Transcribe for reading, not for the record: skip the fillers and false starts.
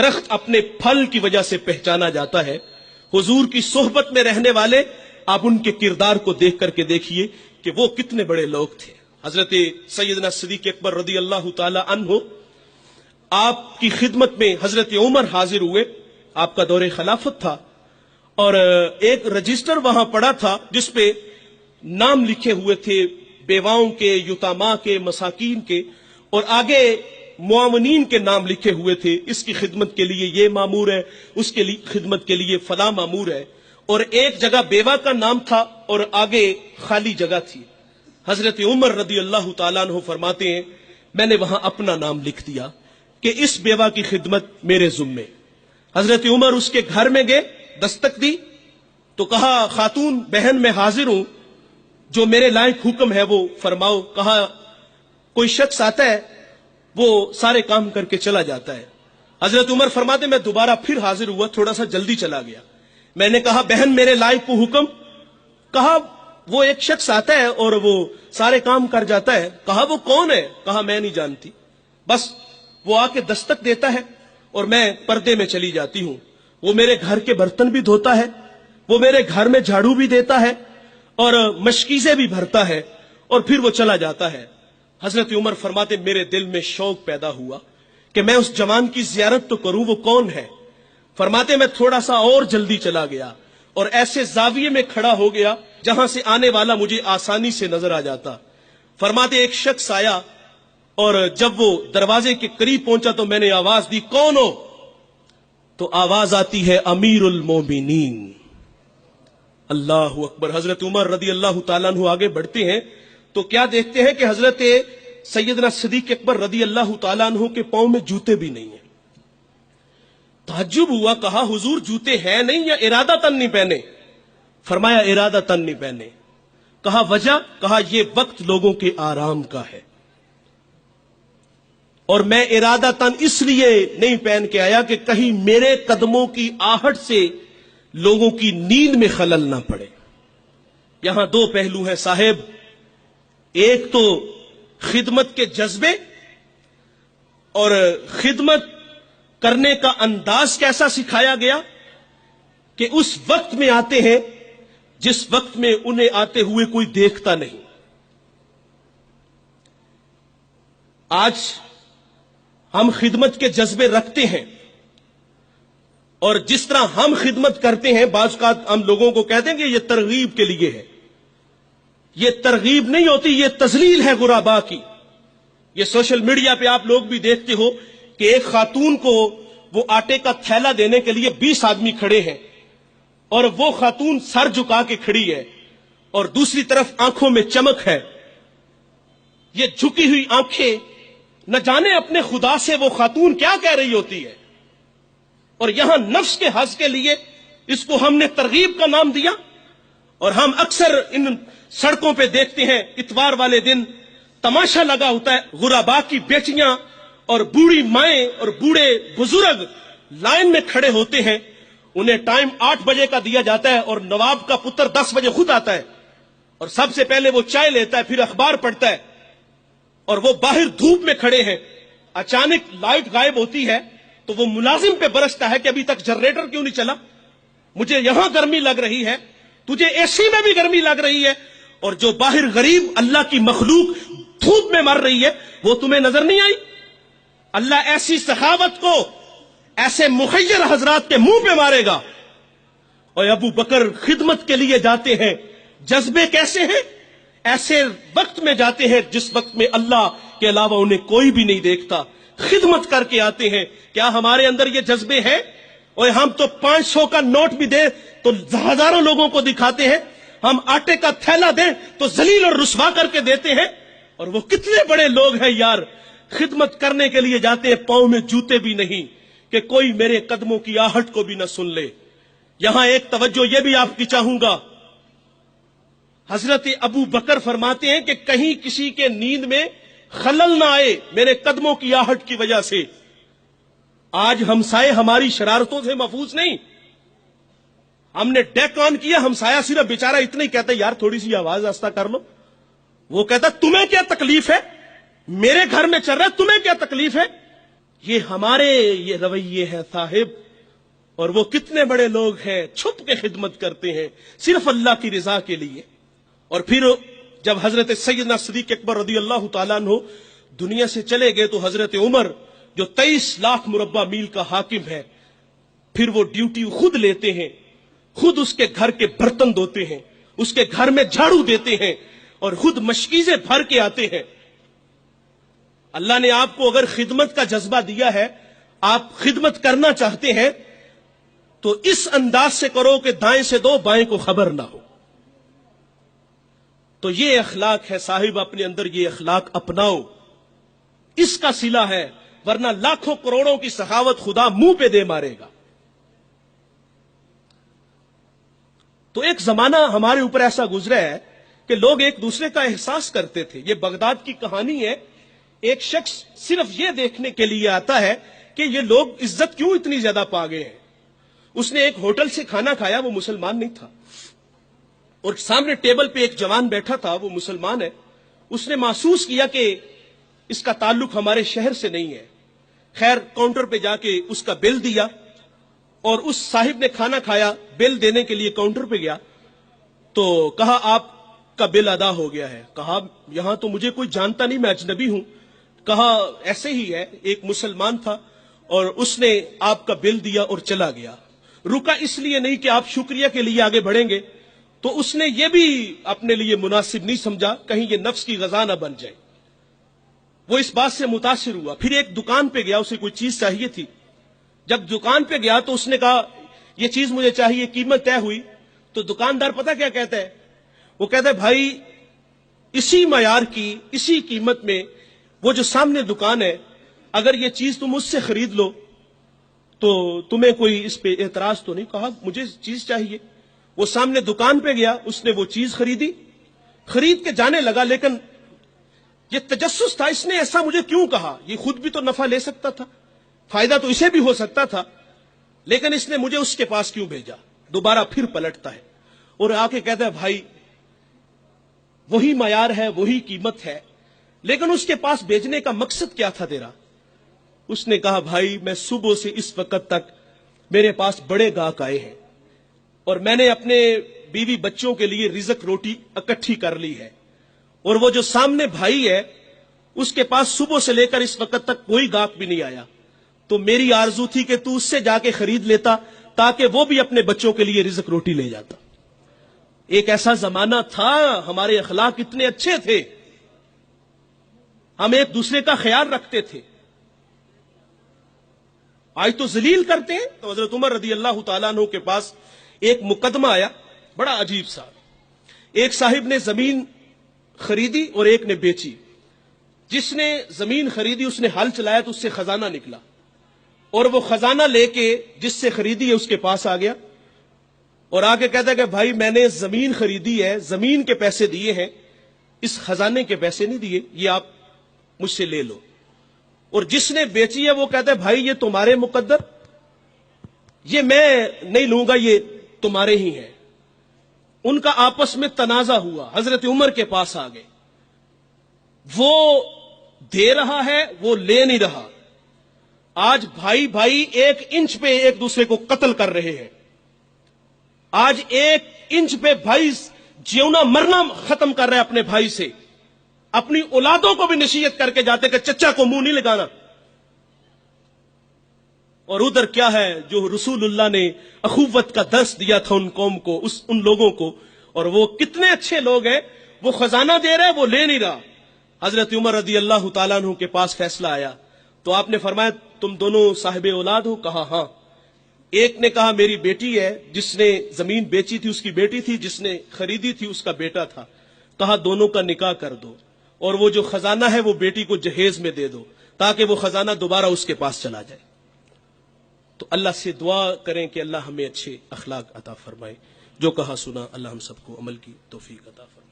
درخت اپنے پھل کی وجہ سے پہچانا جاتا ہے. حضور کی صحبت میں رہنے والے آپ ان کے کردار کو دیکھ کر کے دیکھیے کہ وہ کتنے بڑے لوگ تھے. حضرت سیدنا صدیق اکبر رضی اللہ تعالی عنہ آپ کی خدمت میں حضرت عمر حاضر ہوئے. آپ کا دور خلافت تھا اور ایک رجسٹر وہاں پڑا تھا جس پہ نام لکھے ہوئے تھے بیواؤں کے، یتاما کے، مساکین کے، اور آگے معاونین کے نام لکھے ہوئے تھے. اس کی خدمت کے لیے یہ مامور ہے، اس کے لیے خدمت کے لیے فلاں مامور ہے. اور ایک جگہ بیوہ کا نام تھا اور آگے خالی جگہ تھی. حضرت عمر رضی اللہ تعالیٰ عنہ فرماتے ہیں میں نے وہاں اپنا نام لکھ دیا کہ اس بیوہ کی خدمت میرے ذمے. حضرت عمر اس کے گھر میں گئے، دستک دی تو کہا خاتون بہن میں حاضر ہوں، جو میرے لائق حکم ہے وہ فرماؤ. کہا کوئی شخص آتا ہے وہ سارے کام کر کے چلا جاتا ہے. حضرت عمر فرماتے میں دوبارہ پھر حاضر ہوا، تھوڑا سا جلدی چلا گیا. میں نے کہا بہن میرے لائق کو حکم. کہا وہ ایک شخص آتا ہے اور وہ سارے کام کر جاتا ہے. کہا وہ کون ہے؟ کہا میں نہیں جانتی، بس وہ آ کے دستک دیتا ہے اور میں پردے میں چلی جاتی ہوں. وہ میرے گھر کے برتن بھی دھوتا ہے، وہ میرے گھر میں جھاڑو بھی دیتا ہے اور مشکیزیں بھی بھرتا ہے اور پھر وہ چلا جاتا ہے. حضرت عمر فرماتے میرے دل میں شوق پیدا ہوا کہ میں اس جوان کی زیارت تو کروں. وہ کون ہے؟ فرماتے میں تھوڑا سا اور جلدی چلا گیا اور ایسے زاویے میں کھڑا ہو گیا جہاں سے آنے والا مجھے آسانی سے نظر آ جاتا. فرماتے ایک شخص آیا اور جب وہ دروازے کے قریب پہنچا تو میں نے آواز دی کون ہو؟ تو آواز آتی ہے امیر المومنین. اللہ اکبر. حضرت عمر رضی اللہ تعالیٰ عنہ آگے بڑھتے ہیں تو کیا دیکھتے ہیں کہ حضرت سیدنا صدیق اکبر رضی اللہ تعالیٰ عنہ کے پاؤں میں جوتے بھی نہیں ہیں. تعجب ہوا، کہا حضور جوتے ہیں نہیں یا ارادہ تن نہیں پہنے؟ فرمایا ارادہ تن نہیں پہنے. کہا وجہ؟ کہا یہ وقت لوگوں کے آرام کا ہے اور میں ارادہ تن اس لیے نہیں پہن کے آیا کہ کہیں میرے قدموں کی آہٹ سے لوگوں کی نیند میں خلل نہ پڑے. یہاں دو پہلو ہیں صاحب. ایک تو خدمت کے جذبے اور خدمت کرنے کا انداز کیسا سکھایا گیا کہ اس وقت میں آتے ہیں جس وقت میں انہیں آتے ہوئے کوئی دیکھتا نہیں. آج ہم خدمت کے جذبے رکھتے ہیں اور جس طرح ہم خدمت کرتے ہیں بعض اوقات ہم لوگوں کو کہتے ہیں کہ یہ ترغیب کے لیے ہے. یہ ترغیب نہیں ہوتی، یہ تذلیل ہے غربا کی. یہ سوشل میڈیا پہ آپ لوگ بھی دیکھتے ہو کہ ایک خاتون کو وہ آٹے کا تھیلا دینے کے لیے 20 آدمی کھڑے ہیں اور وہ خاتون سر جھکا کے کھڑی ہے اور دوسری طرف آنکھوں میں چمک ہے. یہ جھکی ہوئی آنکھیں نہ جانے اپنے خدا سے وہ خاتون کیا کہہ رہی ہوتی ہے. اور یہاں نفس کے حظ کے لیے اس کو ہم نے ترغیب کا نام دیا. اور ہم اکثر ان سڑکوں پہ دیکھتے ہیں اتوار والے دن تماشا لگا ہوتا ہے. غربا کی بیٹیاں اور بوڑھی مائیں اور بوڑھے بزرگ لائن میں کھڑے ہوتے ہیں. انہیں ٹائم 8 بجے کا دیا جاتا ہے اور نواب کا پتر 10 بجے خود آتا ہے اور سب سے پہلے وہ چائے لیتا ہے، پھر اخبار پڑھتا ہے اور وہ باہر دھوپ میں کھڑے ہیں. اچانک لائٹ غائب ہوتی ہے تو وہ ملازم پہ برستا ہے کہ ابھی تک جنریٹر کیوں نہیں چلا؟ مجھے یہاں گرمی لگ رہی ہے، تجھے اے سی میں بھی گرمی لگ رہی ہے، اور جو باہر غریب اللہ کی مخلوق دھوپ میں مر رہی ہے وہ تمہیں نظر نہیں آئی؟ اللہ ایسی سخاوت کو ایسے مخیر حضرات کے منہ پہ مارے گا. اور ابو بکر خدمت کے لیے جاتے ہیں، جذبے کیسے ہیں؟ ایسے وقت میں جاتے ہیں جس وقت میں اللہ کے علاوہ انہیں کوئی بھی نہیں دیکھتا. خدمت کر کے آتے ہیں. کیا ہمارے اندر یہ جذبے ہیں؟ اور ہم تو 500 کا نوٹ بھی دیں تو ہزاروں لوگوں کو دکھاتے ہیں. ہم آٹے کا تھیلا دیں تو ذلیل اور رسوا کر کے دیتے ہیں. اور وہ کتنے بڑے لوگ ہیں یار، خدمت کرنے کے لیے جاتے ہیں پاؤں میں جوتے بھی نہیں کہ کوئی میرے قدموں کی آہٹ کو بھی نہ سن لے. یہاں ایک توجہ یہ بھی آپ کی چاہوں گا. حضرت ابو بکر فرماتے ہیں کہ کہیں کسی کے نیند میں خلل نہ آئے میرے قدموں کی آہٹ کی وجہ سے. آج ہمسائے ہماری شرارتوں سے محفوظ نہیں. ہم نے ڈیک آن کیا، ہمسایہ صرف بیچارہ اتنا ہی کہتا ہے یار تھوڑی سی آواز آہستہ کر لو. وہ کہتا تمہیں کیا تکلیف ہے؟ میرے گھر میں چل رہا ہے، تمہیں کیا تکلیف ہے؟ یہ ہمارے یہ رویے ہیں صاحب، اور وہ کتنے بڑے لوگ ہیں چھپ کے خدمت کرتے ہیں صرف اللہ کی رضا کے لیے۔ اور پھر جب حضرت سیدنا صدیق اکبر رضی اللہ تعالیٰ عنہ دنیا سے چلے گئے تو حضرت عمر جو 23 لاکھ مربع میل کا حاکم ہے، پھر وہ ڈیوٹی خود لیتے ہیں، خود اس کے گھر کے برتن دھوتے ہیں، اس کے گھر میں جھاڑو دیتے ہیں اور خود مشکیزیں بھر کے آتے ہیں۔ اللہ نے آپ کو اگر خدمت کا جذبہ دیا ہے، آپ خدمت کرنا چاہتے ہیں تو اس انداز سے کرو کہ دائیں سے دو بائیں کو خبر نہ ہو۔ تو یہ اخلاق ہے صاحب، اپنے اندر یہ اخلاق اپناؤ، اس کا صلہ ہے، ورنہ لاکھوں کروڑوں کی سخاوت خدا منہ پہ دے مارے گا۔ تو ایک زمانہ ہمارے اوپر ایسا گزرا ہے کہ لوگ ایک دوسرے کا احساس کرتے تھے۔ یہ بغداد کی کہانی ہے، ایک شخص صرف یہ دیکھنے کے لیے آتا ہے کہ یہ لوگ عزت کیوں اتنی زیادہ پا گئے ہیں۔ اس نے ایک ہوٹل سے کھانا کھایا، وہ مسلمان نہیں تھا، اور سامنے ٹیبل پہ ایک جوان بیٹھا تھا، وہ مسلمان ہے۔ اس نے محسوس کیا کہ اس کا تعلق ہمارے شہر سے نہیں ہے۔ خیر کاؤنٹر پہ جا کے اس کا بل دیا، اور اس صاحب نے کھانا کھایا، بل دینے کے لیے کاؤنٹر پہ گیا تو کہا آپ کا بل ادا ہو گیا ہے۔ کہا یہاں تو مجھے کوئی جانتا نہیں، میں اجنبی ہوں۔ کہا ایسے ہی ہے، ایک مسلمان تھا اور اس نے آپ کا بل دیا اور چلا گیا۔ رکا اس لیے نہیں کہ آپ شکریہ کے لیے آگے بڑھیں گے، تو اس نے یہ بھی اپنے لیے مناسب نہیں سمجھا کہیں یہ نفس کی غذا نہ بن جائے۔ وہ اس بات سے متاثر ہوا، پھر ایک دکان پہ گیا، اسے کوئی چیز چاہیے تھی۔ جب دکان پہ گیا تو اس نے کہا یہ چیز مجھے چاہیے، قیمت طے ہوئی تو دکاندار پتہ کیا کہتا ہے؟ وہ کہتا ہے بھائی اسی معیار کی، اسی قیمت میں وہ جو سامنے دکان ہے، اگر یہ چیز تم اس سے خرید لو تو تمہیں کوئی اس پہ اعتراض تو نہیں؟ کہا مجھے چیز چاہیے۔ وہ سامنے دکان پہ گیا، اس نے وہ چیز خریدی، خرید کے جانے لگا، لیکن یہ تجسس تھا، اس نے ایسا مجھے کیوں کہا؟ یہ خود بھی تو نفع لے سکتا تھا، فائدہ تو اسے بھی ہو سکتا تھا، لیکن اس نے مجھے اس کے پاس کیوں بھیجا؟ دوبارہ پھر پلٹتا ہے اور آ کے کہتا ہے بھائی وہی معیار ہے، وہی قیمت ہے، لیکن اس کے پاس بھیجنے کا مقصد کیا تھا تیرا؟ اس نے کہا بھائی میں صبح سے اس وقت تک میرے پاس بڑے گاہک آئے ہیں اور میں نے اپنے بیوی بچوں کے لیے رزق روٹی اکٹھی کر لی ہے، اور وہ جو سامنے بھائی ہے اس کے پاس صبح سے لے کر اس وقت تک کوئی گاہک بھی نہیں آیا، تو میری آرزو تھی کہ تو اس سے جا کے خرید لیتا تاکہ وہ بھی اپنے بچوں کے لیے رزق روٹی لے جاتا۔ ایک ایسا زمانہ تھا، ہمارے اخلاق اتنے اچھے تھے، ہم ایک دوسرے کا خیال رکھتے تھے۔ آج تو ذلیل کرتے ہیں۔ تو حضرت عمر رضی اللہ تعالیٰ عنہ کے پاس ایک مقدمہ آیا بڑا عجیب سا۔ ایک صاحب نے زمین خریدی اور ایک نے بیچی۔ جس نے زمین خریدی اس نے ہل چلایا تو اس سے خزانہ نکلا، اور وہ خزانہ لے کے جس سے خریدی ہے اس کے پاس آ گیا اور آ کے کہتا ہے کہ بھائی میں نے زمین خریدی ہے، زمین کے پیسے دیے ہیں، اس خزانے کے پیسے نہیں دیے، یہ آپ مجھ سے لے لو۔ اور جس نے بیچی ہے وہ کہتا ہے بھائی یہ تمہارے مقدر، یہ میں نہیں لوں گا، یہ تمہارے ہی ہیں۔ ان کا آپس میں تنازع ہوا، حضرت عمر کے پاس آ گئے، وہ دے رہا ہے وہ لے نہیں رہا۔ آج بھائی بھائی 1 انچ پہ ایک دوسرے کو قتل کر رہے ہیں، آج 1 انچ پہ بھائی جیونا مرنا ختم کر رہے ہیں اپنے بھائی سے، اپنی اولادوں کو بھی نصیحت کر کے جاتے کہ چچا کو منہ نہیں لگانا۔ اور ادھر کیا ہے جو رسول اللہ نے اخوت کا درس دیا تھا ان قوم کو، ان لوگوں کو، اور وہ کتنے اچھے لوگ ہیں، وہ خزانہ دے رہے وہ لے نہیں رہا۔ حضرت عمر رضی اللہ تعالیٰ عنہ کے پاس فیصلہ آیا تو آپ نے فرمایا تم دونوں صاحب اولاد ہو؟ کہا ہاں۔ ایک نے کہا میری بیٹی ہے، جس نے زمین بیچی تھی اس کی بیٹی تھی، جس نے خریدی تھی اس کا بیٹا تھا۔ کہا دونوں کا نکاح کر دو، اور وہ جو خزانہ ہے وہ بیٹی کو جہیز میں دے دو تاکہ وہ خزانہ دوبارہ اس کے پاس چلا جائے۔ تو اللہ سے دعا کریں کہ اللہ ہمیں اچھے اخلاق عطا فرمائے۔ جو کہا سنا اللہ ہم سب کو عمل کی توفیق عطا فرمائے۔